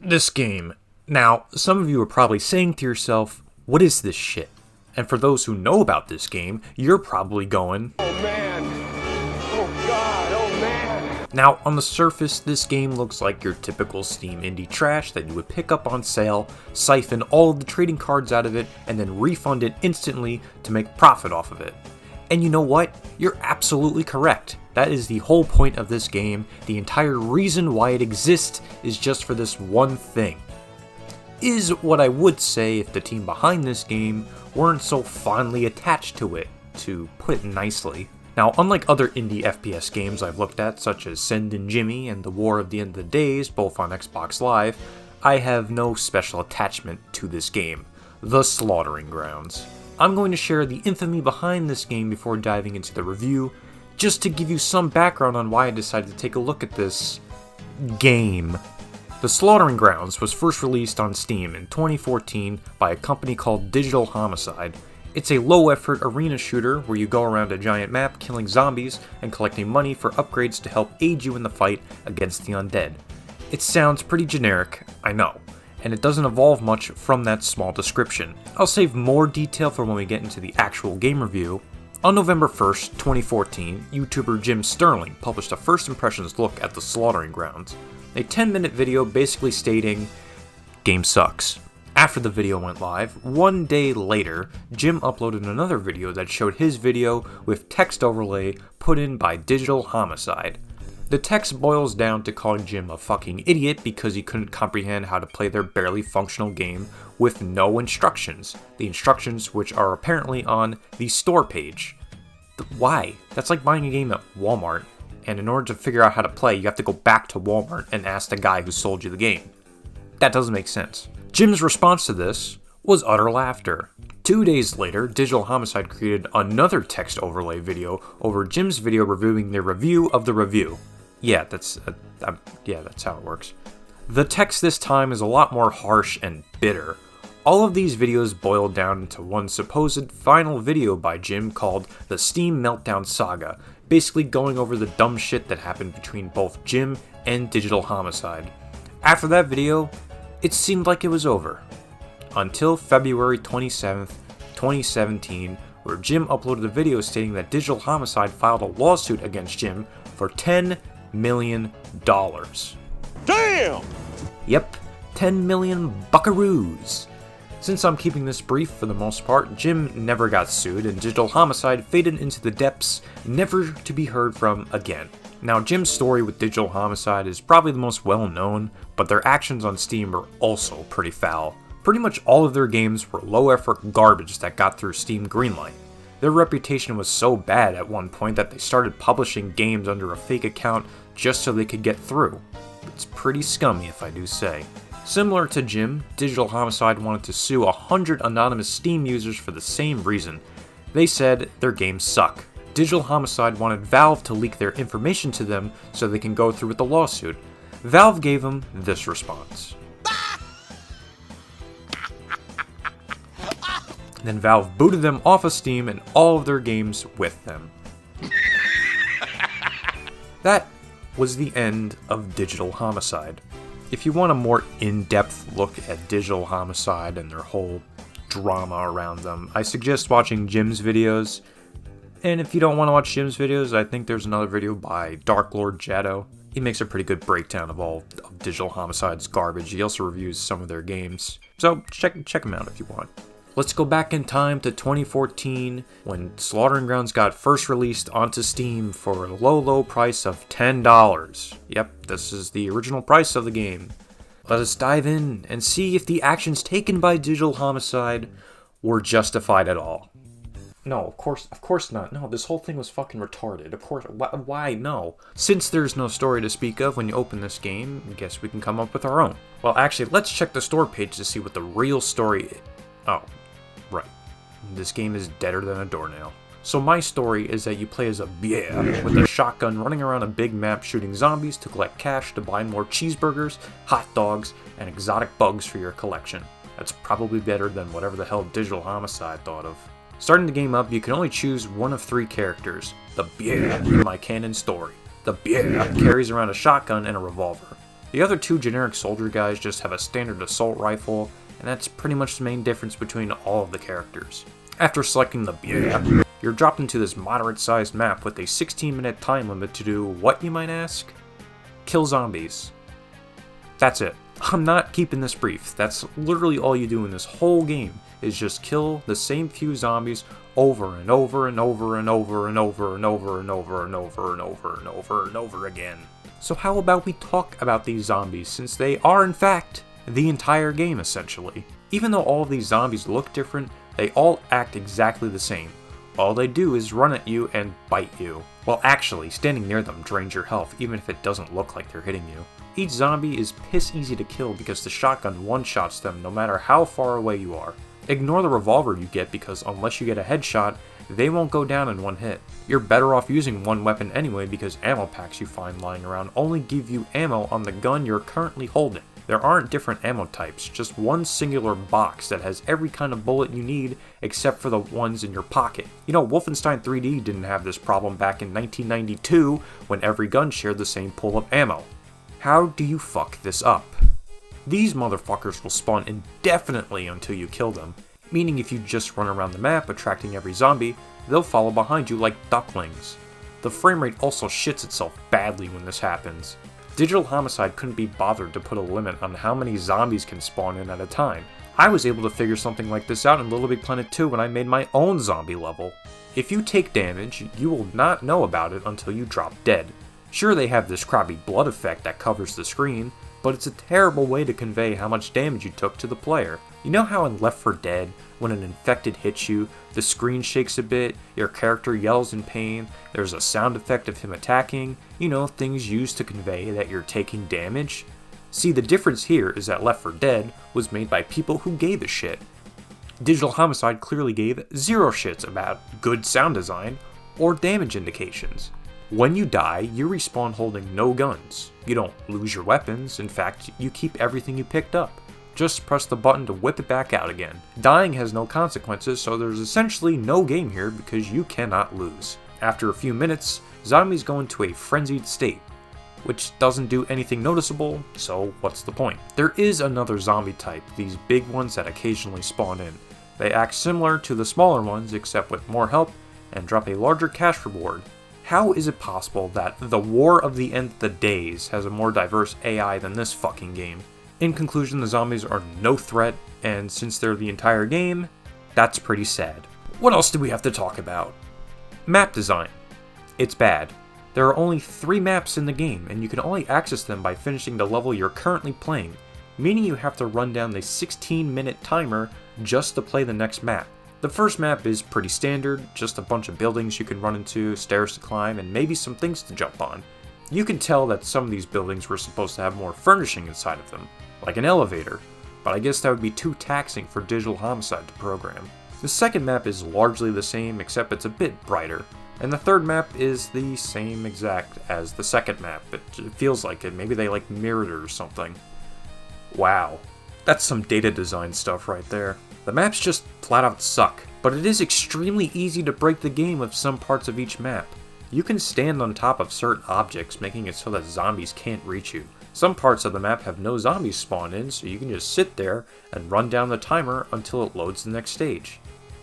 This game. Now, some of you are probably saying to yourself, what is this shit? And for those who know about this game, you're probably going, oh man, oh god, oh man. Now, on the surface, this game looks like your typical Steam indie trash that you would pick up on sale, siphon all of the trading cards out of it, and then refund it instantly to make profit off of it. And you know what? You're absolutely correct. That is the whole point of this game. The entire reason why it exists is just for this one thing. Is what I would say if the team behind this game weren't so fondly attached to it, to put it nicely. Now, unlike other indie FPS games I've looked at, such as Send and Jimmy and The War of the End of the Days, both on Xbox Live, I have no special attachment to this game, The Slaughtering Grounds. I'm going to share the infamy behind this game before diving into the review, just to give you some background on why I decided to take a look at this game. The Slaughtering Grounds was first released on Steam in 2014 by a company called Digital Homicide. It's a low-effort arena shooter where you go around a giant map killing zombies and collecting money for upgrades to help aid you in the fight against the undead. It sounds pretty generic, I know, and it doesn't evolve much from that small description. I'll save more detail for when we get into the actual game review. On November 1st, 2014, YouTuber Jim Sterling published a first impressions look at the Slaughtering Grounds, a 10-minute video basically stating, "Game sucks." After the video went live, one day later, Jim uploaded another video that showed his video with text overlay put in by Digital Homicide. The text boils down to calling Jim a fucking idiot because he couldn't comprehend how to play their barely functional game with no instructions. The instructions which are apparently on the store page. Why? That's like buying a game at Walmart, and in order to figure out how to play, you have to go back to Walmart and ask the guy who sold you the game. That doesn't make sense. Jim's response to this was utter laughter. 2 days later, Digital Homicide created another text overlay video over Jim's video reviewing their review of the review. Yeah, that's how it works. The text this time is a lot more harsh and bitter. All of these videos boil down into one supposed final video by Jim called the Steam Meltdown Saga, basically going over the dumb shit that happened between both Jim and Digital Homicide. After that video, it seemed like it was over. Until February 27th, 2017, where Jim uploaded a video stating that Digital Homicide filed a lawsuit against Jim for $10 million. Damn! Yep, 10 million buckaroos. Since I'm keeping this brief for the most part, Jim never got sued and Digital Homicide faded into the depths, never to be heard from again. Now, Jim's story with Digital Homicide is probably the most well-known, but their actions on Steam are also pretty foul. Pretty much all of their games were low-effort garbage that got through Steam Greenlight. Their reputation was so bad at one point that they started publishing games under a fake account just so they could get through. It's pretty scummy if I do say. Similar to Jim, Digital Homicide wanted to sue 100 anonymous Steam users for the same reason. They said their games suck. Digital Homicide wanted Valve to leak their information to them so they can go through with the lawsuit. Valve gave them this response. Then Valve booted them off of Steam and all of their games with them. That was the end of Digital Homicide. If you want a more in-depth look at Digital Homicide and their whole drama around them, I suggest watching Jim's videos. And if you don't want to watch Jim's videos, I think there's another video by Dark Lord Jado. He makes a pretty good breakdown of all of Digital Homicide's garbage. He also reviews some of their games. So check him out if you want. Let's go back in time to 2014 when Slaughtering Grounds got first released onto Steam for a low price of $10. Yep, this is the original price of the game. Let us dive in and see if the actions taken by Digital Homicide were justified at all. No, of course not. No, this whole thing was fucking retarded. Of course, why? No. Since there's no story to speak of when you open this game, I guess we can come up with our own. Well, actually, let's check the store page to see what the real story is. Oh, right. This game is deader than a doornail. So my story is that you play as a bear with a shotgun running around a big map shooting zombies to collect cash to buy more cheeseburgers, hot dogs, and exotic bugs for your collection. That's probably better than whatever the hell Digital Homicide thought of. Starting the game up, you can only choose one of three characters, the bear in my canon story. The BGM carries around a shotgun and a revolver. The other two generic soldier guys just have a standard assault rifle, and that's pretty much the main difference between all of the characters. After selecting the BGM, you're dropped into this moderate-sized map with a 16-minute time limit to do what, you might ask? Kill zombies. That's it. I'm not keeping this brief. That's literally all you do in this whole game, is just kill the same few zombies over and over and over and over and over and over and over and over and over and over and over again. So how about we talk about these zombies, since they are in fact the entire game essentially. Even though all of these zombies look different, they all act exactly the same. All they do is run at you and bite you. Well, actually, standing near them drains your health, even if it doesn't look like they're hitting you. Each zombie is piss easy to kill because the shotgun one-shots them no matter how far away you are. Ignore the revolver you get because unless you get a headshot, they won't go down in one hit. You're better off using one weapon anyway because ammo packs you find lying around only give you ammo on the gun you're currently holding. There aren't different ammo types, just one singular box that has every kind of bullet you need except for the ones in your pocket. You know, Wolfenstein 3D didn't have this problem back in 1992 when every gun shared the same pool of ammo. How do you fuck this up? These motherfuckers will spawn indefinitely until you kill them, meaning if you just run around the map attracting every zombie, they'll follow behind you like ducklings. The frame rate also shits itself badly when this happens. Digital Homicide couldn't be bothered to put a limit on how many zombies can spawn in at a time. I was able to figure something like this out in Little Big Planet 2 when I made my own zombie level. If you take damage, you will not know about it until you drop dead. Sure, they have this crappy blood effect that covers the screen, but it's a terrible way to convey how much damage you took to the player. You know how in Left 4 Dead, when an infected hits you, the screen shakes a bit, your character yells in pain, there's a sound effect of him attacking, you know, things used to convey that you're taking damage? See, the difference here is that Left 4 Dead was made by people who gave a shit. Digital Homicide clearly gave zero shits about good sound design or damage indications. When you die, you respawn holding no guns. You don't lose your weapons, in fact, you keep everything you picked up. Just press the button to whip it back out again. Dying has no consequences, so there's essentially no game here because you cannot lose. After a few minutes, zombies go into a frenzied state, which doesn't do anything noticeable, so what's the point? There is another zombie type, these big ones that occasionally spawn in. They act similar to the smaller ones except with more help and drop a larger cash reward. How is it possible that the War of the End of the Days has a more diverse AI than this fucking game? In conclusion, the zombies are no threat, and since they're the entire game, that's pretty sad. What else do we have to talk about? Map design. It's bad. There are only 3 maps in the game, and you can only access them by finishing the level you're currently playing, meaning you have to run down the 16-minute timer just to play the next map. The first map is pretty standard, just a bunch of buildings you can run into, stairs to climb, and maybe some things to jump on. You can tell that some of these buildings were supposed to have more furnishing inside of them, like an elevator, but I guess that would be too taxing for Digital Homicide to program. The second map is largely the same, except it's a bit brighter, and the third map is the same exact as the second map. It feels like it, maybe they like mirrored it or something. Wow, that's some data design stuff right there. The maps just flat out suck, but it is extremely easy to break the game with some parts of each map. You can stand on top of certain objects, making it so that zombies can't reach you. Some parts of the map have no zombies spawn in, so you can just sit there and run down the timer until it loads the next stage.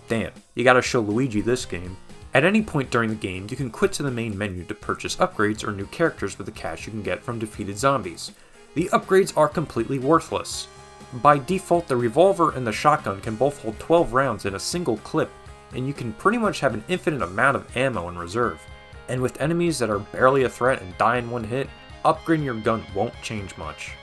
Damn, you gotta show Luigi this game. At any point during the game, you can quit to the main menu to purchase upgrades or new characters with the cash you can get from defeated zombies. The upgrades are completely worthless. By default, the revolver and the shotgun can both hold 12 rounds in a single clip, and you can pretty much have an infinite amount of ammo in reserve. And with enemies that are barely a threat and die in one hit, upgrading your gun won't change much.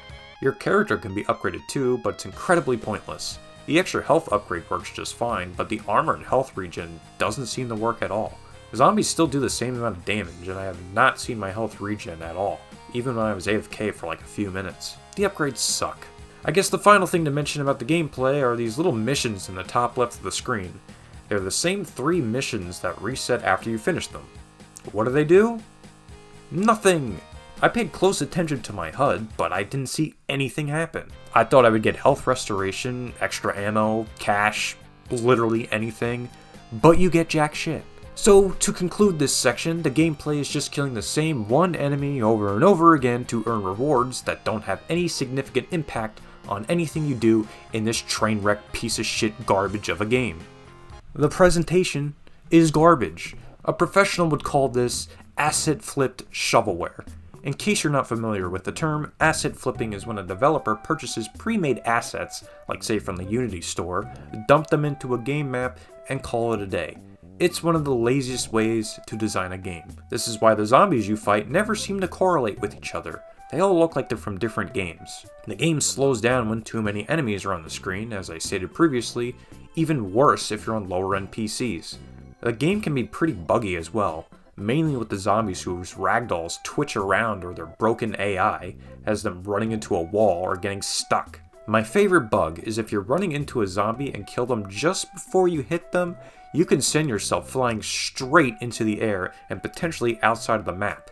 Your character can be upgraded too, but it's incredibly pointless. The extra health upgrade works just fine, but the armor and health regen doesn't seem to work at all. Zombies still do the same amount of damage, and I have not seen my health regen at all, even when I was AFK for like a few minutes. The upgrades suck. I guess the final thing to mention about the gameplay are these little missions in the top left of the screen. They're the same 3 missions that reset after you finish them. What do? Nothing! I paid close attention to my HUD, but I didn't see anything happen. I thought I would get health restoration, extra ammo, cash, literally anything, but you get jack shit. So, to conclude this section, the gameplay is just killing the same one enemy over and over again to earn rewards that don't have any significant impact on anything you do in this train wreck piece of shit garbage of a game. The presentation is garbage. A professional would call this asset flipped shovelware. In case you're not familiar with the term, asset flipping is when a developer purchases pre-made assets, like say from the Unity store, dump them into a game map, and call it a day. It's one of the laziest ways to design a game. This is why the zombies you fight never seem to correlate with each other. They all look like they're from different games. The game slows down when too many enemies are on the screen, as I stated previously, even worse if you're on lower end PCs. The game can be pretty buggy as well, mainly with the zombies whose ragdolls twitch around or their broken AI has them running into a wall or getting stuck. My favorite bug is if you're running into a zombie and kill them just before you hit them, you can send yourself flying straight into the air and potentially outside of the map.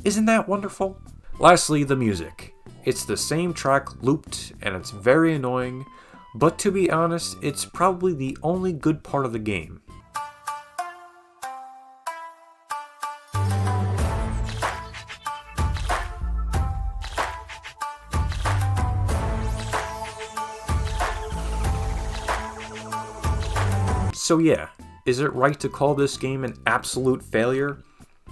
Isn't that wonderful? Lastly, the music. It's the same track looped and it's very annoying, but to be honest, it's probably the only good part of the game. So yeah, is it right to call this game an absolute failure?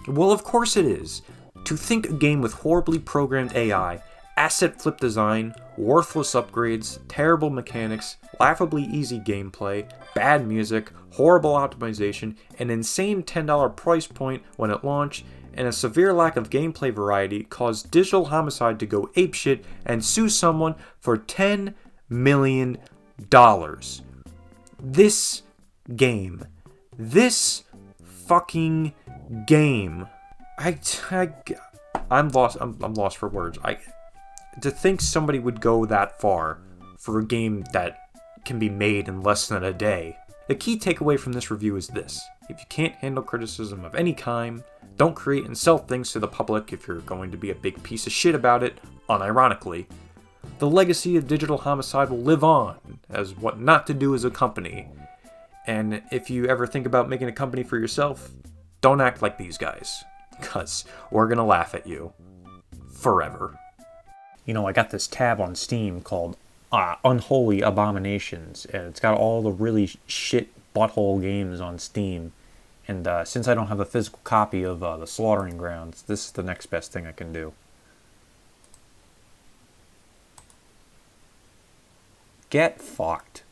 Well, of course it is. To think a game with horribly programmed AI, asset flip design, worthless upgrades, terrible mechanics, laughably easy gameplay, bad music, horrible optimization, an insane $10 price point when it launched, and a severe lack of gameplay variety caused Digital Homicide to go apeshit and sue someone for $10 million. This fucking game. I'm lost for words. To think somebody would go that far for a game that can be made in less than a day. The key takeaway from this review is this: if you can't handle criticism of any kind, don't create and sell things to the public if you're going to be a big piece of shit about it, unironically. The legacy of Digital Homicide will live on as what not to do as a company. And if you ever think about making a company for yourself, don't act like these guys, because we're going to laugh at you. Forever. You know, I got this tab on Steam called Unholy Abominations, and it's got all the really shit butthole games on Steam. And since I don't have a physical copy of The Slaughtering Grounds, this is the next best thing I can do. Get fucked.